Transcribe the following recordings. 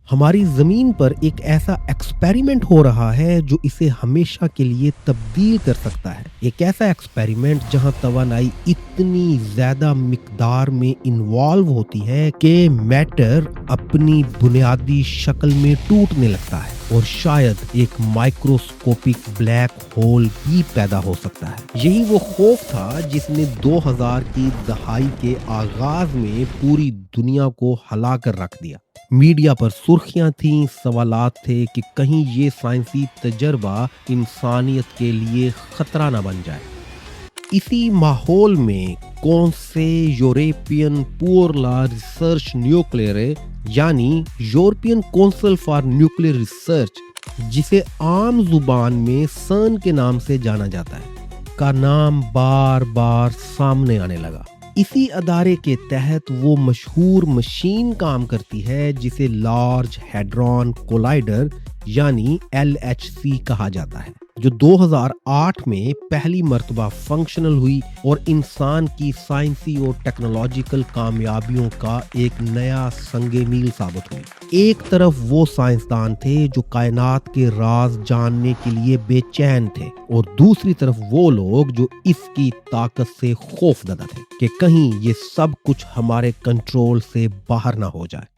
ہماری زمین پر ایک ایسا ایکسپیریمنٹ ہو رہا ہے جو اسے ہمیشہ کے لیے تبدیل کر سکتا ہے۔ ایک ایسا ایکسپیریمنٹ جہاں توانائی اتنی زیادہ مقدار میں انوالو ہوتی ہے کہ میٹر اپنی بنیادی شکل میں ٹوٹنے لگتا ہے اور شاید ایک مائکروسکوپک بلیک ہول بھی پیدا ہو سکتا ہے۔ یہی وہ خوف تھا جس نے 2000 کی دہائی کے آغاز میں پوری دنیا کو ہلا کر رکھ دیا۔ میڈیا پر سرخیاں تھیں، سوالات تھے کہ کہیں یہ سائنسی تجربہ انسانیت کے لیے خطرہ نہ بن جائے۔ اسی ماحول میں کون سے یورپین پور لا ریسرچ نیوکلیئر یعنی European council for nuclear research, جسے عام زبان میں سرن کے نام سے جانا جاتا ہے، کا نام بار بار سامنے آنے لگا۔ اسی ادارے کے تحت وہ مشہور مشین کام کرتی ہے جسے لارج ہیڈرون کولائیڈر یعنی LHC کہا جاتا ہے، جو 2008 میں پہلی مرتبہ فنکشنل ہوئی اور انسان کی سائنسی اور ٹیکنالوجیکل کامیابیوں کا ایک نیا سنگ میل ثابت ہوئی۔ ایک طرف وہ سائنسدان تھے جو کائنات کے راز جاننے کے لیے بے چین تھے، اور دوسری طرف وہ لوگ جو اس کی طاقت سے خوف زدہ تھے کہ کہیں یہ سب کچھ ہمارے کنٹرول سے باہر نہ ہو جائے۔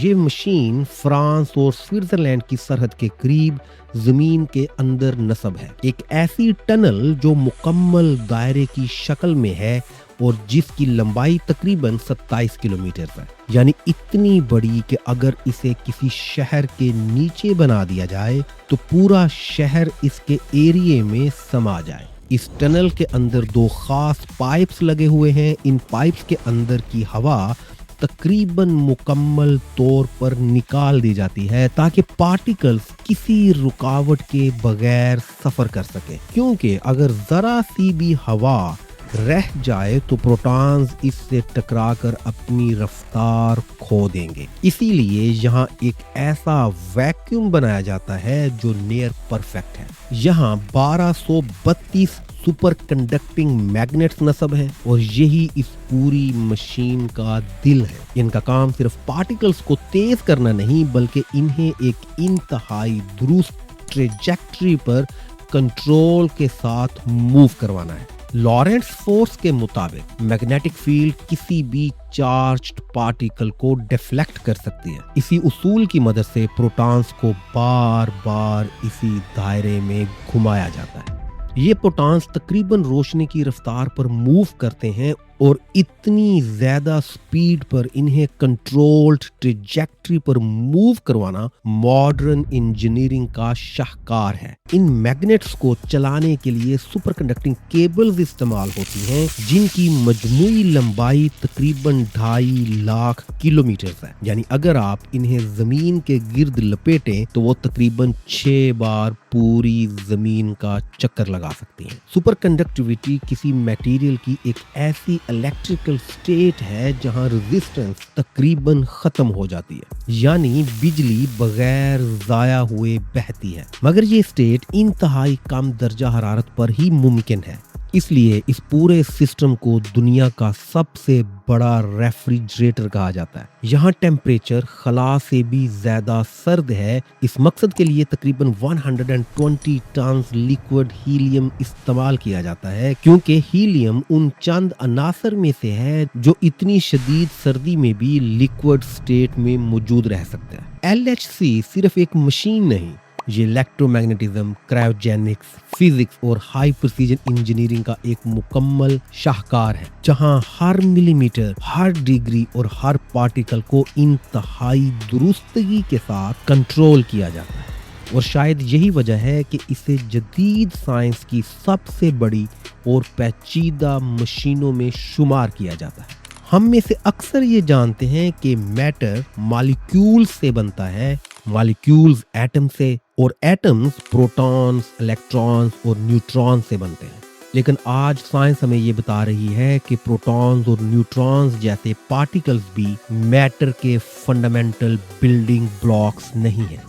یہ مشین فرانس اور سوئٹزرلینڈ کی سرحد کے قریب زمین کے اندر نصب ہے، ایک ایسی ٹنل جو مکمل دائرے کی شکل میں ہے اور جس کی لمبائی تقریباً 27 کلومیٹر ہے، یعنی اتنی بڑی کہ اگر اسے کسی شہر کے نیچے بنا دیا جائے تو پورا شہر اس کے ایریے میں سما جائے۔ اس ٹنل کے اندر 2 خاص پائپس لگے ہوئے ہیں۔ ان پائپس کے اندر کی ہوا تقریباً مکمل طور پر نکال دی جاتی ہے تاکہ پارٹیکلز کسی رکاوٹ کے بغیر سفر کر سکے، کیونکہ اگر ذرا سی بھی ہوا رہ جائے تو پروٹونز اس سے ٹکرا کر اپنی رفتار کھو دیں گے۔ اسی لیے یہاں ایک ایسا ویکیوم بنایا جاتا ہے جو نیئر پرفیکٹ ہے۔ یہاں 1232 سپر کنڈکٹنگ میگنیٹس نصب ہیں اور یہی اس پوری مشین کا دل ہے۔ ان کا کام صرف پارٹیکلز کو تیز کرنا نہیں بلکہ انہیں ایک انتہائی درست ٹریجیکٹری پر کنٹرول کے ساتھ موو کروانا ہے۔ لارنس فورس کے مطابق میگنیٹک فیلڈ کسی بھی چارجڈ پارٹیکل کو ڈیفلیکٹ کر سکتی ہے۔ اسی اصول کی مدد سے پروٹونز کو بار بار اسی دائرے میں گھمایا جاتا ہے۔ یہ پروٹونز تقریباً روشنی کی رفتار پر موو کرتے ہیں اور اتنی زیادہ سپیڈ پر انہیں کنٹرولڈ ٹریجیکٹری پر موو کروانا ماڈرن انجینئرنگ کا شاہکار ہے۔ ان میگنیٹس کو چلانے کے لیے سپر کنڈکٹنگ کیبلز استعمال ہوتی ہیں جن کی مجموعی لمبائی تقریباً 2.5 لاکھ کلومیٹر ہے، یعنی اگر آپ انہیں زمین کے گرد لپیٹیں تو وہ تقریباً 6 بار پوری زمین کا چکر لگا سکتی ہیں۔ سپر کنڈکٹیوٹی کسی میٹیریل کی ایک ایسی الیکٹریکل سٹیٹ ہے جہاں ریزسٹنس تقریباً ختم ہو جاتی ہے، یعنی بجلی بغیر ضائع ہوئے بہتی ہے، مگر یہ سٹیٹ انتہائی کم درجہ حرارت پر ہی ممکن ہے۔ اس لیے اس پورے سسٹم کو دنیا کا سب سے بڑا ریفریجریٹر کہا جاتا ہے۔ یہاں ٹیمپریچر خلا سے بھی زیادہ سرد ہے۔ اس مقصد کے لیے تقریباً 120 ٹنز لیکوڈ ہیلیم استعمال کیا جاتا ہے، کیونکہ ہیلیم ان چند عناصر میں سے ہے جو اتنی شدید سردی میں بھی لیکوڈ سٹیٹ میں موجود رہ سکتا ہے۔ LHC صرف ایک مشین نہیں، یہ الیکٹرو میگنیٹزم، کرائیوجینکس، فزکس اور ہائی پریسیجن انجینئرنگ کا ایک مکمل شاہکار ہے، جہاں ہر ملی میٹر، ہر ڈگری اور ہر پارٹیکل کو انتہائی درستگی کے ساتھ کنٹرول کیا جاتا ہے۔ اور شاید یہی وجہ ہے کہ اسے جدید سائنس کی سب سے بڑی اور پیچیدہ مشینوں میں شمار کیا جاتا ہے۔ ہم میں سے اکثر یہ جانتے ہیں کہ میٹر مالیکیول سے بنتا ہے، مالیکیولز ایٹم سے، اور ایٹمز پروٹونز، الیکٹرونز اور نیوٹرون سے بنتے ہیں۔ لیکن آج سائنس ہمیں یہ بتا رہی ہے کہ پروٹونز اور نیوٹرونز جیسے پارٹیکلز بھی میٹر کے فنڈامنٹل بلڈنگ بلاکس نہیں ہیں۔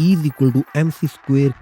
E=mc²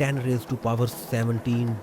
10⁻17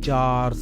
4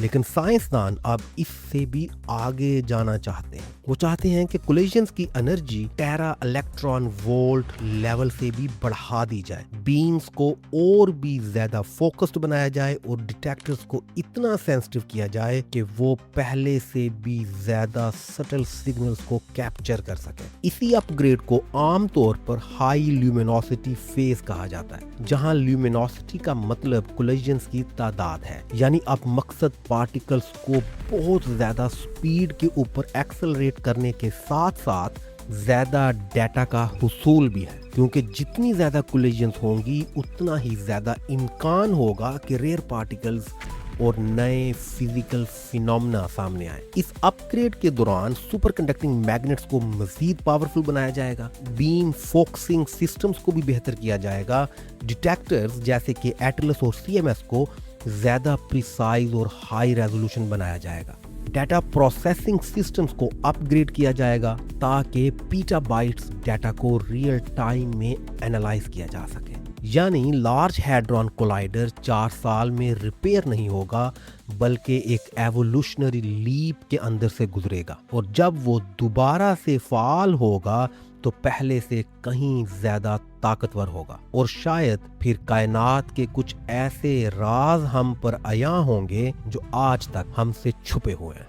لیکن سائنسدان اب اس سے بھی آگے جانا چاہتے ہیں. وہ چاہتے ہیں کہ کولیجنز کی energy tera electron volt level سے بھی بڑھا دی جائے, بیمز کو اور بھی زیادہ فوکسڈ بنایا جائے اور ڈیٹیکٹرز کو اتنا سینسٹیو کیا جائے کہ وہ پہلے سے بھی زیادہ سٹل سگنلز کو کیپچر کر سکیں. اسی اپ گریڈ کو عام طور پر ہائی لیومینوسٹی فیز کہا جاتا ہے, جہاں لیومینوسٹی کا مطلب کولیجنز کی تعداد ہے. یعنی اب مقصد پارٹیکلز کو بہت زیادہ سپیڈ کے اوپر ایکسلریٹ کرنے کے ساتھ ساتھ زیادہ ڈیٹا کا حصول بھی ہے, کیونکہ جتنی زیادہ کولیجنز ہوں گی اتنا ہی زیادہ امکان ہوگا کہ ریئر پارٹیکلز اور نئے فزیکل فینومنا سامنے آئے. اس اپ گریڈ کے دوران سپر کنڈکٹنگ میگنیٹس کو مزید پاورفل بنایا جائے گا, بیم فوکسنگ سسٹمز کو بھی بہتر کیا جائے گا, ڈیٹیکٹرز جیسے کہ ایٹلس اور سی ایم ایس کو زیادہ پریسائز اور ہائی ریزولوشن بنایا جائے گا, ڈیٹا پروسیسنگ سسٹمز کو اپ گریڈ کیا جائے گا تاکہ پیٹا بائٹس ڈیٹا کو ریئل ٹائم میں اینالائز کیا جا سکے. یعنی لارج ہیڈرون کولائیڈر 4 سال میں ریپیئر نہیں ہوگا بلکہ ایک ایوولوشنری لیپ کے اندر سے گزرے گا, اور جب وہ دوبارہ سے فعال ہوگا تو پہلے سے کہیں زیادہ طاقتور ہوگا, اور شاید پھر کائنات کے کچھ ایسے راز ہم پر عیاں ہوں گے جو آج تک ہم سے چھپے ہوئے ہیں.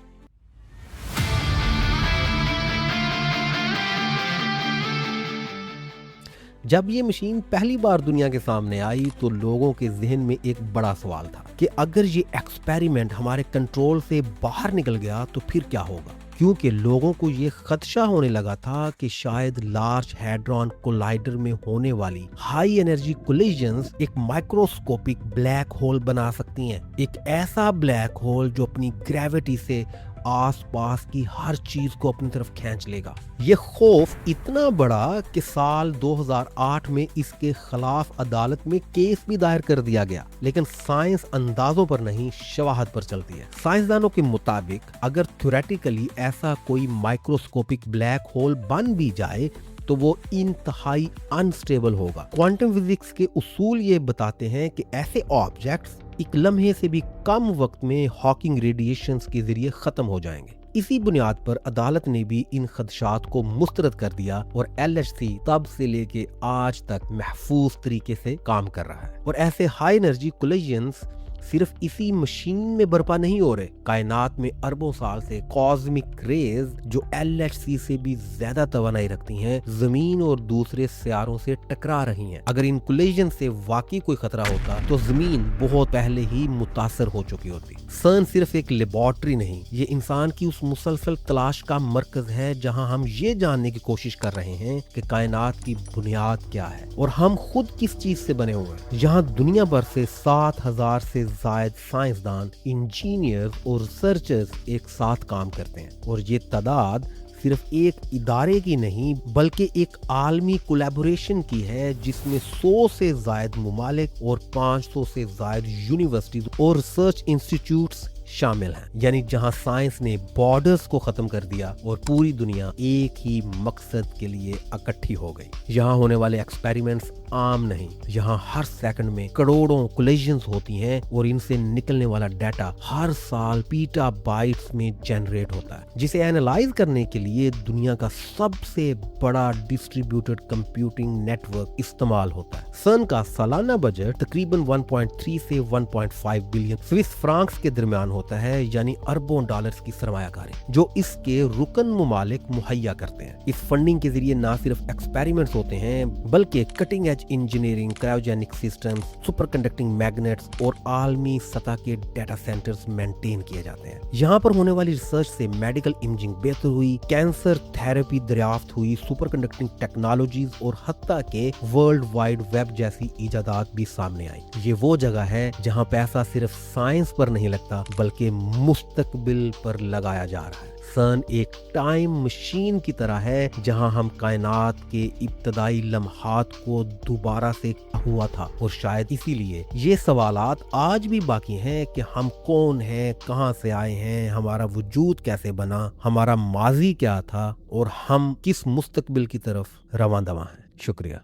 جب یہ مشین پہلی بار دنیا کے سامنے آئی تو لوگوں کے ذہن میں ایک بڑا سوال تھا کہ اگر یہ ایکسپیریمنٹ ہمارے کنٹرول سے باہر نکل گیا تو پھر کیا ہوگا, کیونکہ لوگوں کو یہ خدشہ ہونے لگا تھا کہ شاید لارج ہیڈرون کولائیڈر میں ہونے والی ہائی انرجی کولیجنز ایک مائکروسکوپک بلیک ہول بنا سکتی ہیں, ایک ایسا بلیک ہول جو اپنی گریوٹی سے آس پاس کی ہر چیز کو اپنی طرف کھینچ لے گا. یہ خوف اتنا بڑا کہ سال 2008 میں اس کے خلاف عدالت میں کیس بھی دائر کر دیا گیا, لیکن سائنس اندازوں پر نہیں شواہد پر چلتی ہے. سائنسدانوں کے مطابق اگر تھیوریٹیکلی ایسا کوئی مائکروسکوپک بلیک ہول بن بھی جائے تو وہ انتہائی انسٹیبل ہوگا. کوانٹم فزکس کے اصول یہ بتاتے ہیں کہ ایسے آبجیکٹس ایک لمحے سے بھی کم وقت میں ہاکنگ ریڈیشنز کے ذریعے ختم ہو جائیں گے. اسی بنیاد پر عدالت نے بھی ان خدشات کو مسترد کر دیا اور ایل ایچ سی تب سے لے کے آج تک محفوظ طریقے سے کام کر رہا ہے. اور ایسے ہائی انرجی کولیجنز صرف اسی مشین میں برپا نہیں ہو رہے, کائنات میں اربوں سال سے کازمک ریز جو ایل ایچ سی سے بھی زیادہ توانائی رکھتی ہیں زمین اور دوسرے سیاروں سے ٹکرا رہی ہیں. اگر ان کولیجن سے واقعی کوئی خطرہ ہوتا تو زمین بہت پہلے ہی متاثر ہو چکی ہوتی. سرن صرف ایک لیبارٹری نہیں, یہ انسان کی اس مسلسل تلاش کا مرکز ہے جہاں ہم یہ جاننے کی کوشش کر رہے ہیں کہ کائنات کی بنیاد کیا ہے اور ہم خود کس چیز سے بنے ہوئے ہیں. یہاں دنیا بھر سے 7,000 سے زائد سائنسدان, انجینئر اور ریسرچرز ایک ساتھ کام کرتے ہیں, اور یہ تعداد صرف ایک ادارے کی نہیں بلکہ ایک عالمی کولیبوریشن کی ہے جس میں 100 سے زائد ممالک اور 500 سے زائد یونیورسٹیز اور ریسرچ انسٹیٹیوٹس شامل ہیں. یعنی جہاں سائنس نے بارڈرز کو ختم کر دیا اور پوری دنیا ایک ہی مقصد کے لیے اکٹھی ہو گئی. یہاں ہونے والے ایکسپیریمنٹس عام نہیں, یہاں ہر سیکنڈ میں کروڑوں کولیجنز ہوتی ہیں اور ان سے نکلنے والا ڈیٹا ہر سال پیٹا بائٹس میں جنریٹ ہوتا ہے, جسے اینالائز کرنے کے لیے دنیا کا سب سے بڑا ڈسٹریبیوٹڈ کمپیوٹنگ نیٹ ورک استعمال ہوتا ہے. سرن کا سالانہ بجٹ تقریباً 1.3 سے 1.5 بلین سوئس فرانکس کے درمیان ہوتا ہے, یعنی اربوں ڈالرز کی سرمایہ کاری جو اس کے رکن ممالک مہیا کرتے ہیں. اس فنڈنگ کے ذریعے نہ صرف ایکسپیریمنٹس ہوتے ہیں بلکہ cutting edge engineering, cryogenic systems, super conducting magnates اور عالمی سطح کے ڈیٹا سینٹرز مینٹین کیے جاتے ہیں. یہاں پر ہونے والی ریسرچ سے میڈیکل امیجنگ بہتر ہوئی, کینسر تھراپی دریافت ہوئی, سپر کنڈکٹنگ ٹیکنالوجیز اور حتیٰ کہ ورلڈ وائڈ ویب جیسی ایجادات بھی سامنے آئی. یہ وہ جگہ ہے جہاں پیسہ صرف سائنس پر نہیں لگتا بلکہ مستقبل پر لگایا جا رہا ہے. سرن ایک ٹائم مشین کی طرح ہے جہاں ہم کائنات کے ابتدائی لمحات کو دوبارہ سے ہوا تھا, اور شاید اسی لیے یہ سوالات آج بھی باقی ہیں کہ ہم کون ہیں, کہاں سے آئے ہیں, ہمارا وجود کیسے بنا, ہمارا ماضی کیا تھا اور ہم کس مستقبل کی طرف رواں دواں ہیں. شکریہ.